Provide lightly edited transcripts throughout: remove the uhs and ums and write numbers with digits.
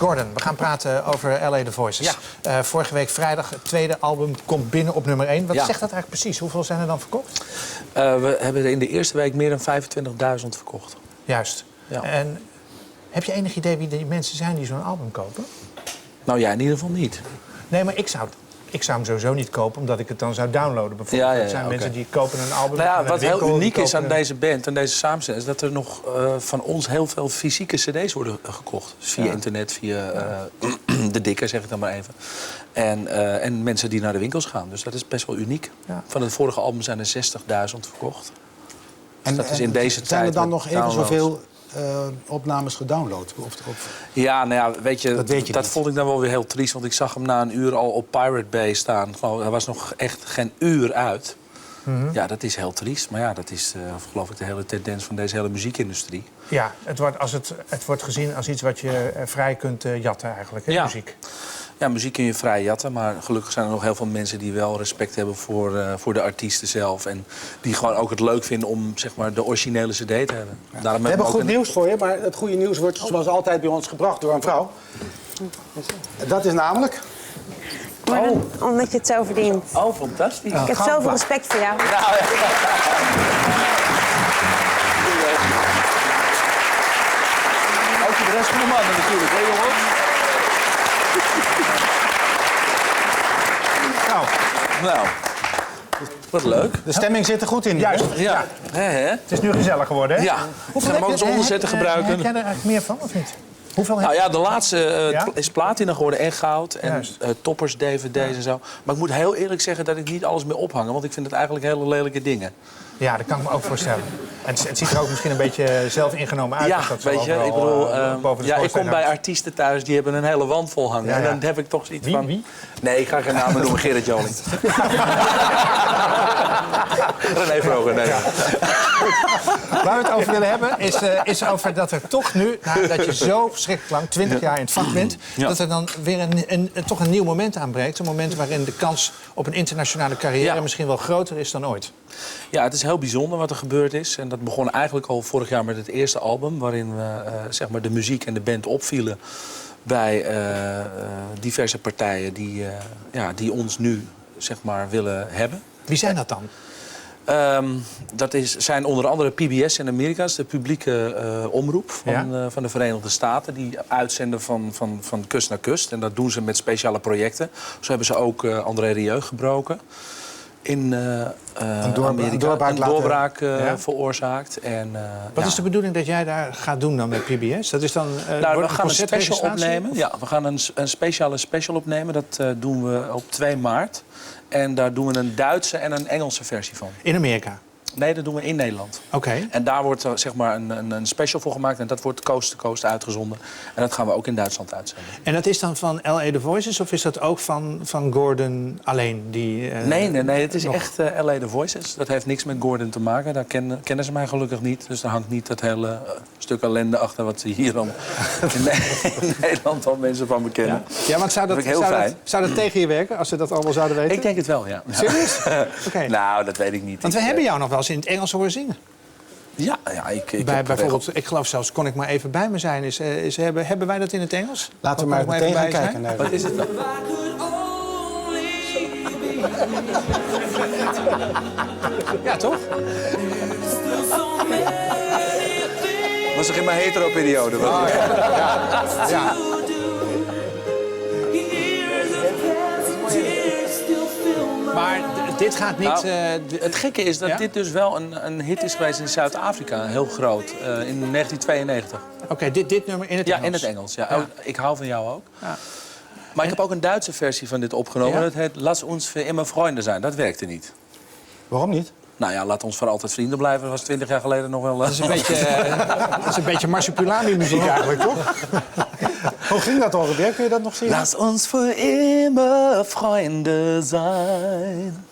Gordon, we gaan praten over LA The Voices. Ja. Vorige week vrijdag, het tweede album komt binnen op nummer 1. Wat zegt dat eigenlijk precies? Hoeveel zijn er dan verkocht? We hebben in de eerste week meer dan 25.000 verkocht. Juist. Ja. En heb je enig idee wie die mensen zijn die zo'n album kopen? Nou ja, in ieder geval niet. Nee, maar ik zou hem sowieso niet kopen, omdat ik het dan zou downloaden. Bijvoorbeeld. Er zijn mensen die kopen een album. Nou ja, wat heel uniek is aan deze band en deze samenstelling... is dat er nog van ons heel veel fysieke cd's worden gekocht. Dus via internet, via de dikke, zeg ik dan maar even. En mensen die naar de winkels gaan. Dus dat is best wel uniek. Ja. Van het vorige album zijn er 60.000 verkocht. Dus dat is in deze tijd. Zijn er dan nog even zoveel opnames gedownload? Ja, nou ja, weet je, dat vond ik dan wel weer heel triest. Want ik zag hem na een uur al op Pirate Bay staan. Hij was nog echt geen uur uit. Mm-hmm. Ja, dat is heel triest. Maar ja, dat is geloof ik de hele tendens van deze hele muziekindustrie. Ja, het wordt gezien als iets wat je vrij kunt jatten eigenlijk, hè, muziek. Ja, muziek kun je vrij jatten, maar gelukkig zijn er nog heel veel mensen die wel respect hebben voor de artiesten zelf. En die gewoon ook het leuk vinden om zeg maar, de originele cd te hebben. Ja. We hebben goed nieuws voor je, maar het goede nieuws wordt zoals altijd bij ons gebracht door een vrouw. Dat is namelijk... Omdat je het zo verdient. Oh, fantastisch. Ik heb zoveel respect voor jou. Nou, ja. Ook de rest van de mannen natuurlijk, hè jongens? Nou, wat leuk. De stemming zit er goed in. Juist, ja. Het is nu gezellig geworden, hè? Ja. Hoeveel mogen ze onderzetten gebruiken? Heb jij er eigenlijk meer van, of niet? Hoeveel nou ja, de laatste is platina geworden en goud. En toppers, dvd's en zo. Maar ik moet heel eerlijk zeggen dat ik niet alles meer ophangen. Want ik vind het eigenlijk hele lelijke dingen. Ja, dat kan ik me ook voorstellen. En het ziet er ook misschien een beetje zelfingenomen uit. Ja, dat weet je, ik bedoel, ik kom bij artiesten thuis, die hebben een hele wand vol hangen. Ja, ja. En dan heb ik toch zoiets van... Wie? Nee, ik ga geen namen noemen, Gerrit Joling. René Vroger, nee. Ja. Waar we het over willen hebben, is over dat er toch nu, nadat je zo verschrikkelijk lang, 20 jaar in het vak bent... dat er dan weer toch een nieuw moment aanbreekt. Een moment waarin de kans op een internationale carrière misschien wel groter is dan ooit. Ja, het is heel bijzonder wat er gebeurd is. En dat begon eigenlijk al vorig jaar met het eerste album... waarin we zeg maar de muziek en de band opvielen bij diverse partijen die ons nu zeg maar, willen hebben. Wie zijn dat dan? Dat zijn onder andere PBS in Amerika, de publieke omroep van de Verenigde Staten. Die uitzenden van kust naar kust. En dat doen ze met speciale projecten. Zo hebben ze ook André Rieu gebroken. In Amerika een doorbraak veroorzaakt. En, wat is de bedoeling dat jij daar gaat doen dan met PBS? Dat is dan, we gaan een special opnemen. Ja, we gaan een speciale special opnemen. Dat doen we op 2 maart. En daar doen we een Duitse en een Engelse versie van. In Amerika? Nee, dat doen we in Nederland. Oké. En daar wordt zeg maar een special voor gemaakt. En dat wordt coast to coast uitgezonden. En dat gaan we ook in Duitsland uitzenden. En dat is dan van LA The Voices? Of is dat ook van Gordon alleen? Nee. Het is echt LA The Voices. Dat heeft niks met Gordon te maken. Daar kennen ze mij gelukkig niet. Dus daar hangt niet dat hele stuk ellende achter... wat ze hier dan in Nederland al mensen van me kennen. Ja, want zou dat tegen je werken als ze dat allemaal zouden weten? Ik denk het wel, ja. Serieus? Okay. Nou, dat weet ik niet. Want we hebben jou nog wel eens in het Engels horen zingen. Ja, ik bijvoorbeeld, ik geloof zelfs, kon ik maar even bij me zijn. Hebben wij dat in het Engels? Laten we maar meteen gaan kijken. Wat is het dan? Ja, toch? Was toch in mijn hetero-periode? Oh, ja. Maar dit gaat niet... Het gekke is dat dit dus wel een hit is geweest in Zuid-Afrika. Heel groot. In 1992. Oké, dit nummer in het Engels? Ja, in het Engels. Ja. Ja. Ik hou van jou ook. Ja. Maar ik heb ook een Duitse versie van dit opgenomen. Ja? Dat heet Lass uns für immer Freunde zijn. Dat werkte niet. Waarom niet? Nou ja, laat ons voor altijd vrienden blijven. Dat was 20 jaar geleden nog wel... Dat is een beetje marsupilami-muziek eigenlijk, toch? Hoe ging dat alweer? Kun je dat nog zien? Lass uns für immer Freunde sein.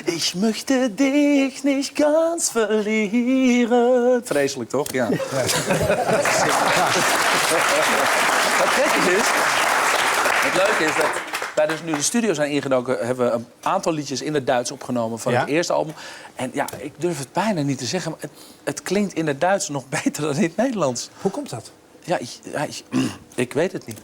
Ich möchte dich nicht ganz verlieren. Vreselijk, toch? Ja. Wat gek is... Het leuke is dat wij dus nu de studio zijn ingedoken... hebben we een aantal liedjes in het Duits opgenomen van het eerste album. En ja, ik durf het bijna niet te zeggen... maar het klinkt in het Duits nog beter dan in het Nederlands. Hoe komt dat? Ja, ik weet het niet.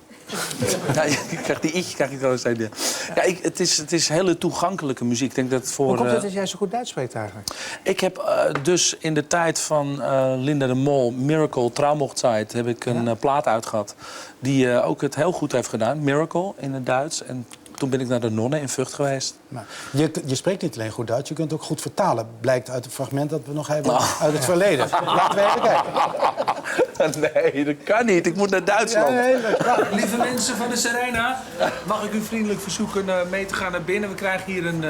Ja, ik krijg die i'tje krijg ik wel eens tegen. Ja, het is hele toegankelijke muziek. Ik denk dat voor, Hoe komt het dat jij zo goed Duits spreekt eigenlijk? Ik heb dus in de tijd van Linda de Mol, Miracle, Traumhochzeit, heb ik een plaat uitgehad. Die ook het heel goed heeft gedaan. Miracle in het Duits. En toen ben ik naar de Nonnen in Vught geweest. Maar je spreekt niet alleen goed Duits, je kunt ook goed vertalen. Blijkt uit het fragment dat we nog hebben uit het verleden. Laten we even kijken. Nee, dat kan niet. Ik moet naar Duitsland. Lieve mensen van de Serena, mag ik u vriendelijk verzoeken mee te gaan naar binnen. We krijgen hier een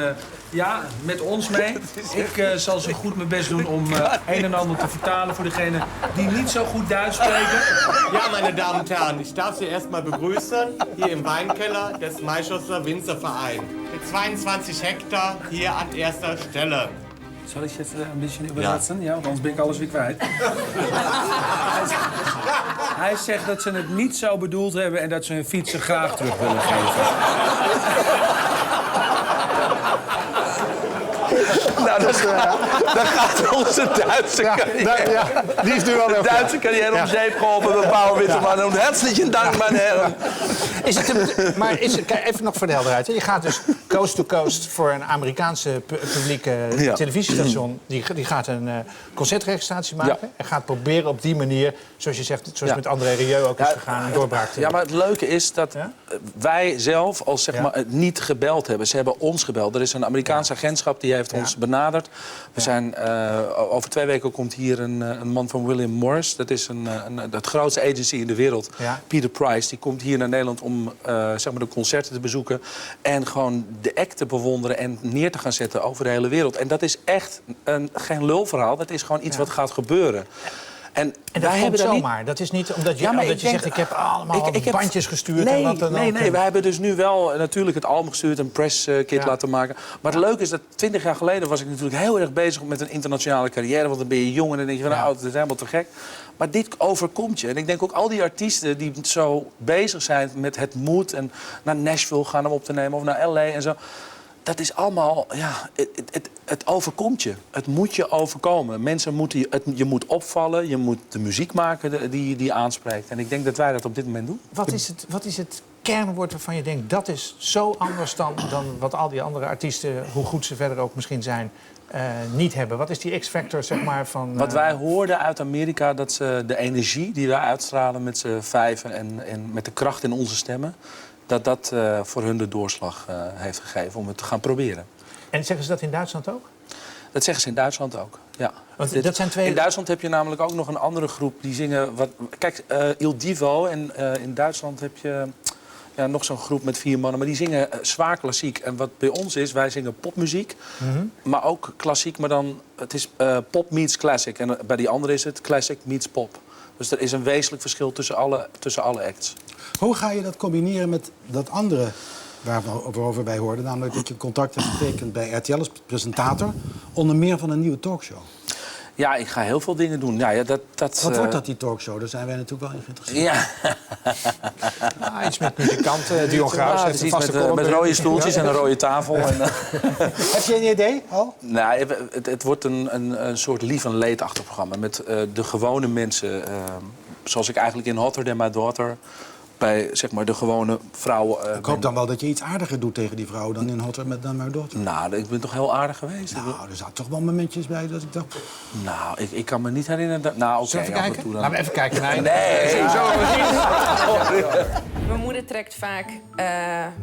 met ons mee. Ik zal zo goed mijn best doen om een en ander te vertalen voor degenen die niet zo goed Duits spreken. Ja, meine Damen und Herren, ich darf Sie erstmal begrüßen hier im Weinkeller des Maischosser Winzerverein. Mit 22 Hektar hier an erster Stelle. Zal ik het een beetje übersetzen? Ja, want anders ben ik alles weer kwijt. Hij zegt dat ze het niet zo bedoeld hebben en dat ze hun fietsen graag terug willen geven. Nou, dan gaat onze Duitse carrière. Die is nu al De Duitse carrière om zeep geholpen, mevrouw Witteman. Herzlichen Dank, mijn heren. Kijk, even nog voor de helderheid. Hè. Je gaat dus coast to coast voor een Amerikaanse publieke televisiestation. Die gaat een concertregistratie maken. Ja. En gaat proberen op die manier, zoals je zegt, zoals met André Rieu ook is gegaan, een doorbraak te Ja, maar het leuke is dat wij zelf als maar niet gebeld hebben. Ze hebben ons gebeld. Er is een Amerikaans agentschap die heeft ons benaderd. We zijn, over 2 weken komt hier een man van William Morris. Dat is het grootste agency in de wereld. Ja. Peter Price. Die komt hier naar Nederland om de concerten te bezoeken. En gewoon de act te bewonderen en neer te gaan zetten over de hele wereld. En dat is echt geen lulverhaal. Dat is gewoon iets wat gaat gebeuren. En dat komt zomaar. Dat is niet omdat je zegt, ik heb allemaal bandjes gestuurd. Nee. Wij hebben dus nu wel natuurlijk het album gestuurd, een presskit laten maken. Maar het leuke is dat 20 jaar geleden was ik natuurlijk heel erg bezig met een internationale carrière. Want dan ben je jong en dan denk je van, nou, het is helemaal te gek. Maar dit overkomt je. En ik denk ook al die artiesten die zo bezig zijn met het moet en naar Nashville gaan om op te nemen of naar L.A. en zo. Dat is allemaal, het overkomt je. Het moet je overkomen. Mensen moeten je moet opvallen, je moet de muziek maken die aanspreekt. En ik denk dat wij dat op dit moment doen. Wat is het kernwoord waarvan je denkt, dat is zo anders dan wat al die andere artiesten, hoe goed ze verder ook misschien zijn, niet hebben? Wat is die X-factor, zeg maar, van... Wat wij hoorden uit Amerika, dat ze de energie die wij uitstralen met z'n vijven en met de kracht in onze stemmen, dat voor hun de doorslag heeft gegeven om het te gaan proberen. En zeggen ze dat in Duitsland ook? Dat zeggen ze in Duitsland ook, ja. Want dat zijn twee... In Duitsland heb je namelijk ook nog een andere groep die zingen... Kijk, Il Divo en in Duitsland heb je nog zo'n groep met 4 mannen. Maar die zingen zwaar klassiek. En wat bij ons is, wij zingen popmuziek. Maar ook klassiek, maar dan... Het is pop meets classic. En bij die andere is het classic meets pop. Dus er is een wezenlijk verschil tussen alle acts. Hoe ga je dat combineren met dat andere waarover wij hoorden? Namelijk dat je contact hebt getekend bij RTL als presentator, onder meer van een nieuwe talkshow. Ja, ik ga heel veel dingen doen. Wat wordt dat, die talkshow? Daar zijn wij natuurlijk wel in geïnteresseerd. Ja. Iets met muzikant, Dion Graus. Het is iets met rode stoeltjes en een rode tafel. En, Heb je een idee al? Nou, het wordt een soort lief- en leedachtig programma. Met de gewone mensen, zoals ik eigenlijk in Hotter Than My Daughter... bij zeg maar, de gewone vrouwen... ik hoop dan wel dat je iets aardiger doet tegen die vrouw dan in Hotter Than My Daughter. Nou, ik ben toch heel aardig geweest. Nou, er zaten toch wel momentjes bij dat ik dacht... Nou, ik kan me niet herinneren dat... Nou, oké. Even kijken? Laten we even kijken. Nee. Mijn moeder trekt vaak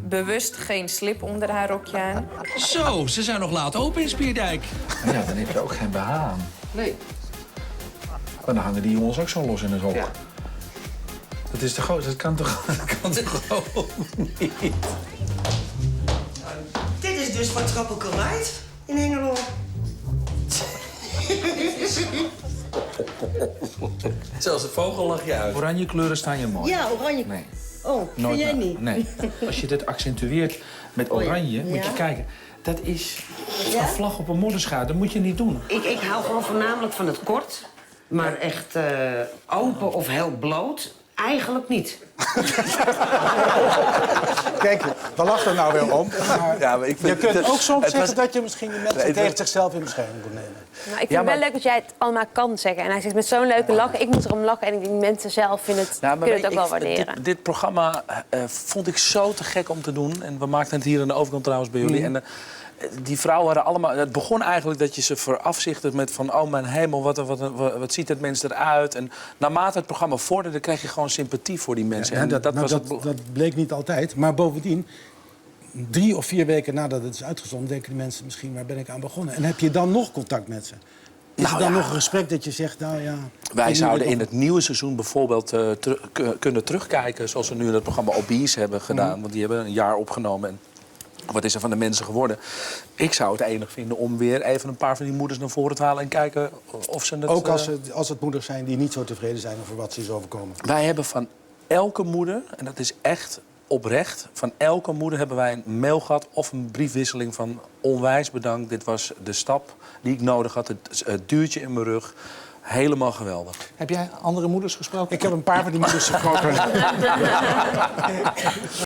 bewust geen slip onder haar rokje aan. Zo, ze zijn nog laat open in Spierdijk. Ja, dan heb je ook geen BH aan. Nee. Maar dan hangen die jongens ook zo los in het hok. Ja. Dat is te groot, dat kan toch gewoon niet? Dit is dus wat Tropical Night in Hengelo. Zelfs de vogel lach je uit. Oranje kleuren staan je mooi. Ja, oranje. Nee. Oh, vind jij niet? Nee. Als je dit accentueert met oranje, moet je kijken. Dat is een vlag op een modderschaar. Dat moet je niet doen. Ik hou gewoon voornamelijk van het kort. Maar echt open of heel bloot, eigenlijk niet. Kijk, daar lacht er nou weer om. Maar Ja, maar ik vind je kunt ook soms het zeggen was- dat je misschien die mensen tegen zichzelf in bescherming moet nemen. Nou, ik vind Ja, het wel maar- leuk dat jij het allemaal kan zeggen. En hij zegt met zo'n leuke lach, ik moet erom lachen. En ik denk, mensen zelf vinden het, Ja, maar kunnen het ook weet wel je, waarderen. Dit programma vond ik zo te gek om te doen. En we maakten het hier aan de overkant trouwens bij jullie. En die vrouwen hadden allemaal... Het begon eigenlijk dat je ze verafzichtet met van... oh mijn hemel, wat ziet het mens eruit? En naarmate het programma vorderde, kreeg je gewoon sympathie voor die mensen. Ja, en dat bleek niet altijd. Maar bovendien, 3 of 4 weken nadat het is uitgezonden... denken de mensen misschien, waar ben ik aan begonnen? En heb je dan nog contact met ze? Is er dan nog een gesprek dat je zegt, nou ja... Wij zouden in het nieuwe seizoen bijvoorbeeld kunnen terugkijken... zoals we nu in het programma Obese hebben gedaan. Want die hebben een jaar opgenomen. En wat is er van de mensen geworden? Ik zou het enig vinden om weer even een paar van die moeders naar voren te halen... en kijken of ze het... Ook als het moeders zijn die niet zo tevreden zijn over wat ze is overkomen. Wij hebben van elke moeder, en dat is echt oprecht... van elke moeder hebben wij een mail gehad of een briefwisseling van... onwijs bedankt, dit was de stap die ik nodig had. Het duwtje in mijn rug. Helemaal geweldig. Heb jij andere moeders gesproken? Ik heb een paar van die moeders gesproken.